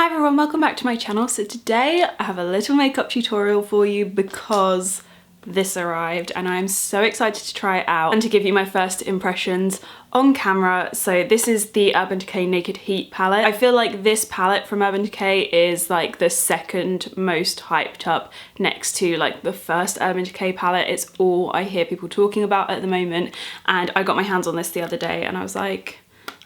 Hi everyone, welcome back to my channel. So today I have a little makeup tutorial for you because this arrived and I'm so excited to try it out and to give you my first impressions on camera. So this is the Urban Decay Naked Heat palette. I feel like this palette from Urban Decay is like the second most hyped up next to like the first Urban Decay palette. It's all I hear people talking about at the moment, and I got my hands on this the other day and I was like,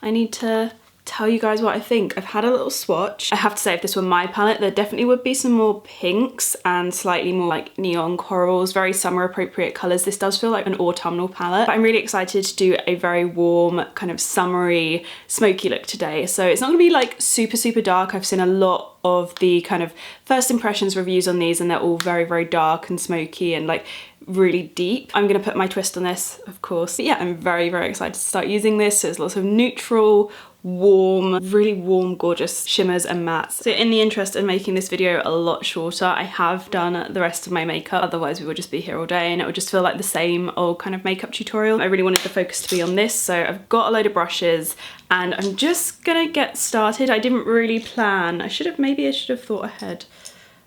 I need to tell you guys what I think. I've had a little swatch. I have to say, if this were my palette, there definitely would be some more pinks and slightly more like neon corals, very summer appropriate colours. This does feel like an autumnal palette, but I'm really excited to do a very warm, kind of summery, smoky look today. So it's not gonna be like super dark. I've seen a lot of the kind of first impressions reviews on these and they're all very dark and smoky and like really deep. I'm gonna put my twist on this, of course. But yeah, I'm very excited to start using this. So there's lots of neutral, warm, really warm, gorgeous shimmers and mattes. So in the interest of making this video a lot shorter, I have done the rest of my makeup. Otherwise we would just be here all day and it would just feel like the same old kind of makeup tutorial. I really wanted the focus to be on this. So I've got a load of brushes and I'm just gonna get started. I didn't really plan. Maybe I should have thought ahead.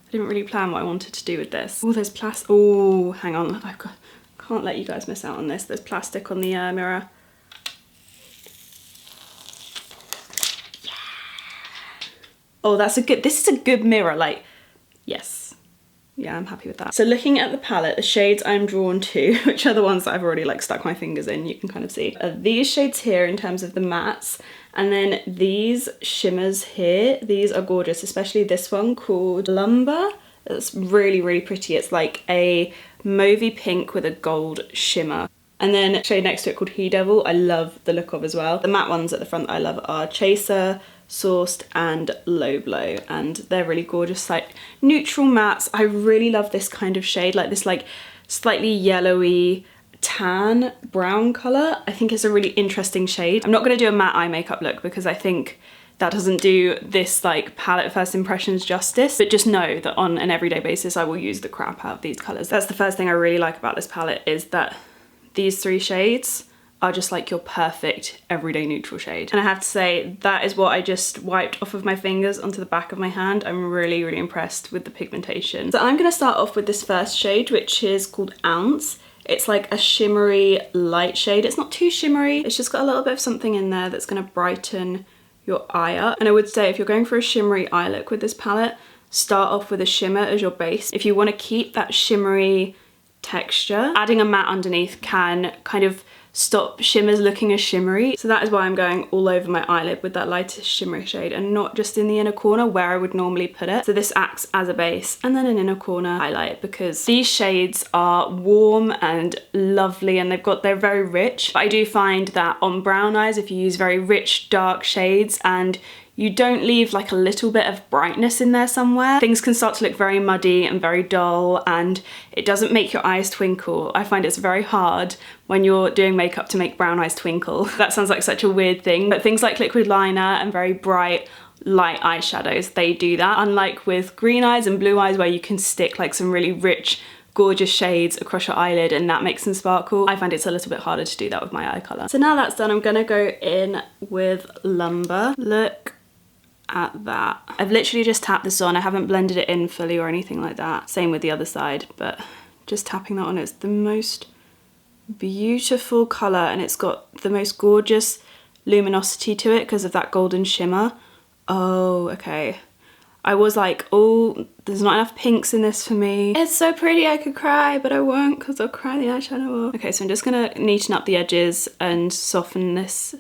I didn't really plan what I wanted to do with this. Oh, there's plastic. Oh, hang on. Can't let you guys miss out on this. There's plastic on the mirror. Oh, this is a good mirror, like, yes. Yeah, I'm happy with that. So looking at the palette, the shades I'm drawn to, which are the ones that I've already like stuck my fingers in, you can kind of see, are these shades here in terms of the mattes, and then these shimmers here, these are gorgeous, especially this one called Lumber. It's really pretty. It's like a mauvey pink with a gold shimmer. And then a shade next to it called He Devil, I love the look of as well. The matte ones at the front that I love are Chaser, Sourced and Low Blow, and they're really gorgeous, like neutral mattes. I really love this kind of shade, like this like slightly yellowy tan brown colour. I think it's a really interesting shade. I'm not going to do a matte eye makeup look because I think that doesn't do this like palette first impressions justice, but just know that on an everyday basis I will use the crap out of these colours. That's the first thing I really like about this palette, is that these three shades are just like your perfect everyday neutral shade. And I have to say, that is what I just wiped off of my fingers onto the back of my hand. I'm really impressed with the pigmentation. So I'm gonna start off with this first shade, which is called Ounce. It's like a shimmery light shade. It's not too shimmery. It's just got a little bit of something in there that's gonna brighten your eye up. And I would say if you're going for a shimmery eye look with this palette, start off with a shimmer as your base. If you wanna keep that shimmery texture, adding a matte underneath can kind of stop shimmers looking as shimmery. So that is why I'm going all over my eyelid with that lightest shimmery shade and not just in the inner corner where I would normally put it. So this acts as a base and then an inner corner highlight, because these shades are warm and lovely and they're very rich. But I do find that on brown eyes, if you use very rich dark shades and you don't leave like a little bit of brightness in there somewhere, things can start to look very muddy and very dull and it doesn't make your eyes twinkle. I find it's very hard when you're doing makeup to make brown eyes twinkle. That sounds like such a weird thing, but things like liquid liner and very bright light eyeshadows, they do that. Unlike with green eyes and blue eyes where you can stick like some really rich gorgeous shades across your eyelid and that makes them sparkle, I find it's a little bit harder to do that with my eye colour. So now that's done, I'm gonna go in with Lumber. Look at that. I've literally just tapped this on. I haven't blended it in fully or anything like that. Same with the other side, but just tapping that on, it's the most beautiful colour and it's got the most gorgeous luminosity to it because of that golden shimmer. Oh, okay. I was like, oh, there's not enough pinks in this for me. It's so pretty, I could cry, but I won't because I'll cry the eyeshadow off. Okay, so I'm just gonna neaten up the edges and soften this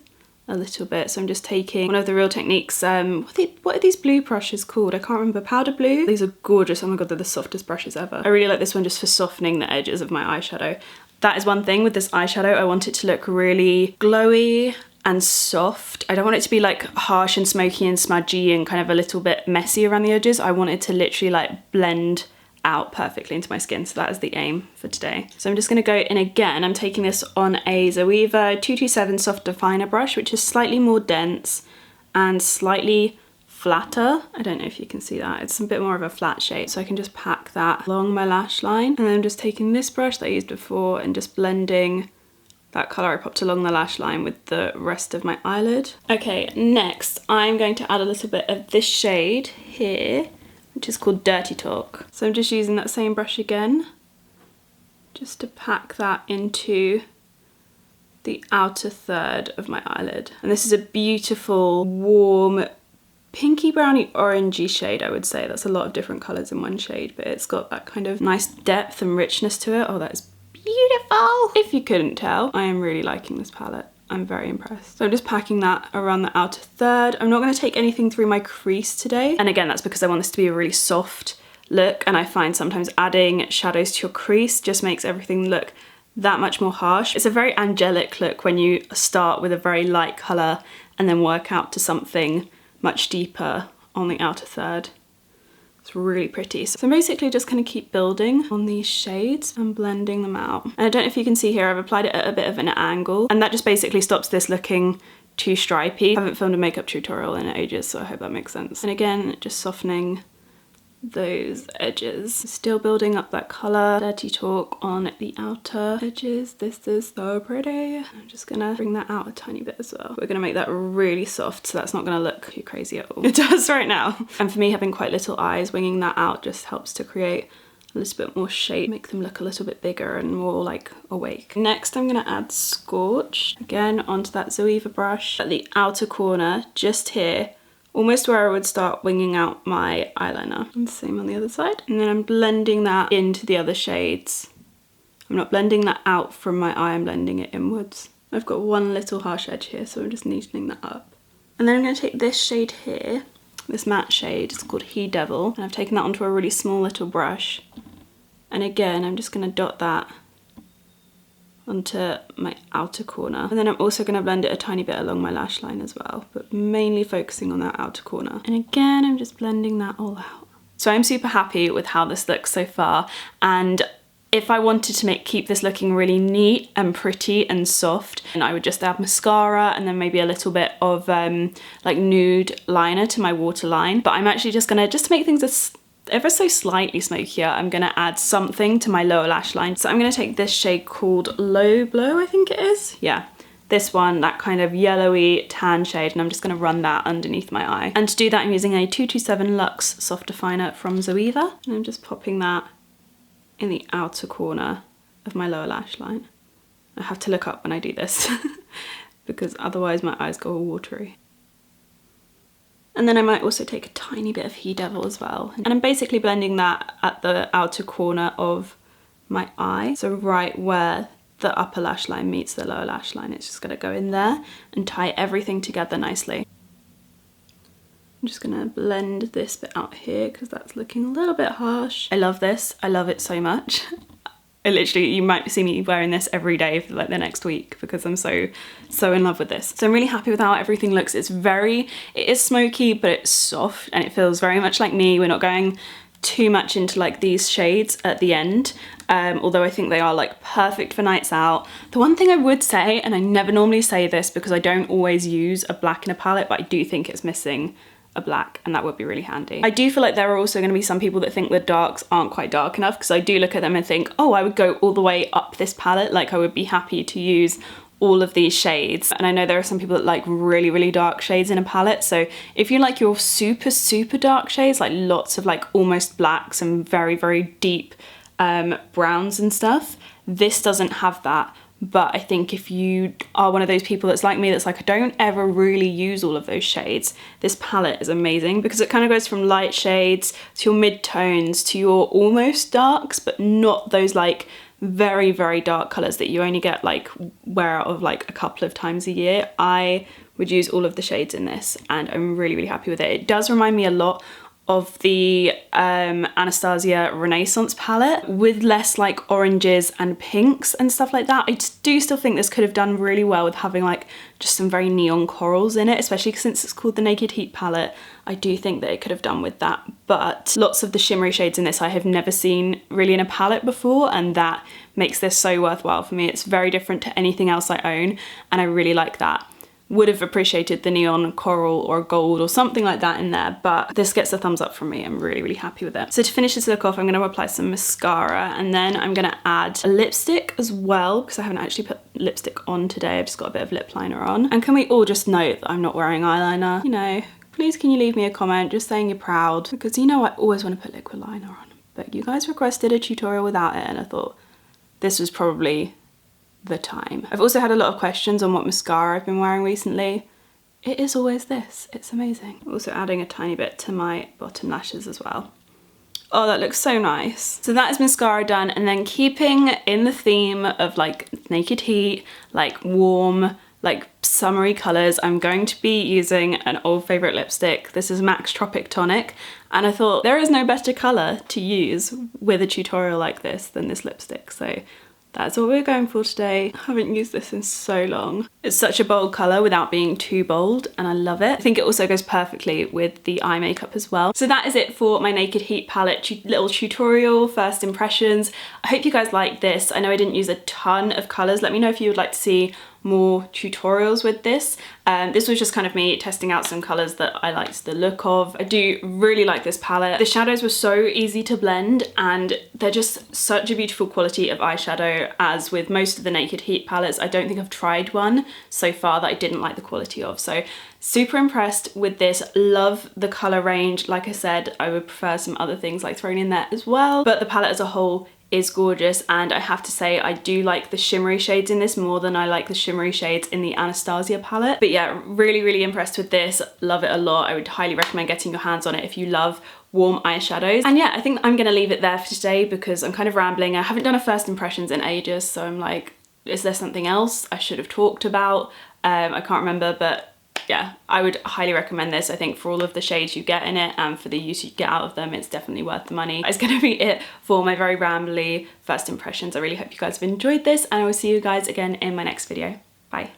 a little bit. So I'm just taking one of the Real Techniques, what are these blue brushes called? I can't remember. Powder blue? These are gorgeous. Oh my god, they're the softest brushes ever. I really like this one just for softening the edges of my eyeshadow. That is one thing with this eyeshadow. I want it to look really glowy and soft. I don't want it to be like harsh and smoky and smudgy and kind of a little bit messy around the edges. I want it to literally like blend out perfectly into my skin, so that is the aim for today. So I'm just going to go in again. I'm taking this on a Zoeva 227 Soft Definer brush, which is slightly more dense and slightly flatter. I don't know if you can see that. It's a bit more of a flat shape, so I can just pack that along my lash line. And then I'm just taking this brush that I used before and just blending that colour I popped along the lash line with the rest of my eyelid. Okay, next I'm going to add a little bit of this shade here, which is called Dirty Talk. So I'm just using that same brush again, just to pack that into the outer third of my eyelid. And this is a beautiful, warm, pinky browny orangey shade, I would say. That's a lot of different colours in one shade, but it's got that kind of nice depth and richness to it. Oh, that is beautiful! If you couldn't tell, I am really liking this palette. I'm very impressed. So I'm just packing that around the outer third. I'm not going to take anything through my crease today. And again, that's because I want this to be a really soft look, and I find sometimes adding shadows to your crease just makes everything look that much more harsh. It's a very angelic look when you start with a very light colour and then work out to something much deeper on the outer third. It's really pretty. So I'm basically just going to keep building on these shades and blending them out. And I don't know if you can see here, I've applied it at a bit of an angle, and that just basically stops this looking too stripy. I haven't filmed a makeup tutorial in ages, so I hope that makes sense. And again, just softening those edges. Still building up that colour. Dirty Talk on the outer edges. This is so pretty. I'm just gonna bring that out a tiny bit as well. We're gonna make that really soft, so that's not gonna look too crazy at all. It does right now. And for me, having quite little eyes, winging that out just helps to create a little bit more shape, make them look a little bit bigger and more like awake. Next, I'm gonna add Scorch, again onto that Zoeva brush at the outer corner, just here, almost where I would start winging out my eyeliner. And the same on the other side. And then I'm blending that into the other shades. I'm not blending that out from my eye, I'm blending it inwards. I've got one little harsh edge here, so I'm just neatening that up. And then I'm going to take this shade here, this matte shade, it's called He Devil, and I've taken that onto a really small little brush. And again, I'm just going to dot that onto my outer corner. And then I'm also going to blend it a tiny bit along my lash line as well, but mainly focusing on that outer corner. And again, I'm just blending that all out. So I'm super happy with how this looks so far, and if I wanted to keep this looking really neat and pretty and soft, and I would just add mascara and then maybe a little bit of like nude liner to my waterline. But I'm actually just gonna, just to make things ever so slightly smokier, I'm gonna add something to my lower lash line. So I'm gonna take this shade called Low Blow, I think it is. Yeah, this one, that kind of yellowy tan shade, and I'm just gonna run that underneath my eye. And to do that, I'm using a 227 Luxe Soft Definer from Zoeva. And I'm just popping that in the outer corner of my lower lash line. I have to look up when I do this because otherwise my eyes go all watery. And then I might also take a tiny bit of He Devil as well. And I'm basically blending that at the outer corner of my eye. So right where the upper lash line meets the lower lash line, it's just gonna go in there and tie everything together nicely. I'm just gonna blend this bit out here because that's looking a little bit harsh. I love this, I love it so much. I literally, you might see me wearing this every day for like the next week because I'm so in love with this. So I'm really happy with how everything looks. It is smoky, but it's soft and it feels very much like me. We're not going too much into like these shades at the end, although I think they are like perfect for nights out. The one thing I would say, and I never normally say this because I don't always use a black in a palette, but I do think it's missing a black, and that would be really handy. I do feel like there are also going to be some people that think the darks aren't quite dark enough, because I do look at them and think, oh, I would go all the way up this palette, like I would be happy to use all of these shades. And I know there are some people that like really, really dark shades in a palette, so if you like your super, super dark shades, like lots of like almost blacks and very, very deep browns and stuff, this doesn't have that. But I think if you are one of those people that's like me, that's like, I don't ever really use all of those shades, this palette is amazing because it kind of goes from light shades to your mid-tones to your almost darks, but not those like very, very dark colours that you only get like wear out of like a couple of times a year. I would use all of the shades in this and I'm really, really happy with it. It does remind me a lot of the Anastasia Renaissance palette with less like oranges and pinks and stuff like that. I do still think this could have done really well with having like just some very neon corals in it, especially since it's called the Naked Heat palette. I do think that it could have done with that, but lots of the shimmery shades in this I have never seen really in a palette before, and that makes this so worthwhile for me. It's very different to anything else I own and I really like that. Would have appreciated the neon coral or gold or something like that in there, but this gets a thumbs up from me. I'm really, really happy with it. So to finish this look off, I'm going to apply some mascara and then I'm going to add a lipstick as well because I haven't actually put lipstick on today. I've just got a bit of lip liner on. And can we all just note that I'm not wearing eyeliner? You know, please can you leave me a comment just saying you're proud, because you know I always want to put liquid liner on, but you guys requested a tutorial without it and I thought this was probably the time. I've also had a lot of questions on what mascara I've been wearing recently. It is always this, it's amazing. Also adding a tiny bit to my bottom lashes as well. Oh, that looks so nice. So that is mascara done, and then keeping in the theme of like Naked Heat, like warm, like summery colours, I'm going to be using an old favourite lipstick. This is MAC's Tropic Tonic, and I thought there is no better colour to use with a tutorial like this than this lipstick, so that's what we're going for today. I haven't used this in so long. It's such a bold colour without being too bold, and I love it. I think it also goes perfectly with the eye makeup as well. So that is it for my Naked Heat palette little tutorial, first impressions. I hope you guys liked this. I know I didn't use a ton of colours. Let me know if you would like to see more tutorials with this. This was just kind of me testing out some colours that I liked the look of. I do really like this palette. The shadows were so easy to blend and they're just such a beautiful quality of eyeshadow, as with most of the Naked Heat palettes. I don't think I've tried one so far that I didn't like the quality of. So super impressed with this. Love the colour range. Like I said, I would prefer some other things like thrown in there as well, but the palette as a whole is gorgeous, and I have to say I do like the shimmery shades in this more than I like the shimmery shades in the Anastasia palette. But yeah, really impressed with this. Love it a lot. I would highly recommend getting your hands on it if you love warm eyeshadows. And yeah, I think I'm gonna leave it there for today because I'm kind of rambling. I haven't done a first impressions in ages, so I'm like, is there something else I should have talked about? I can't remember, but yeah, I would highly recommend this. I think for all of the shades you get in it and for the use you get out of them, it's definitely worth the money. It's gonna be it for my very rambly first impressions. I really hope you guys have enjoyed this, and I will see you guys again in my next video. Bye.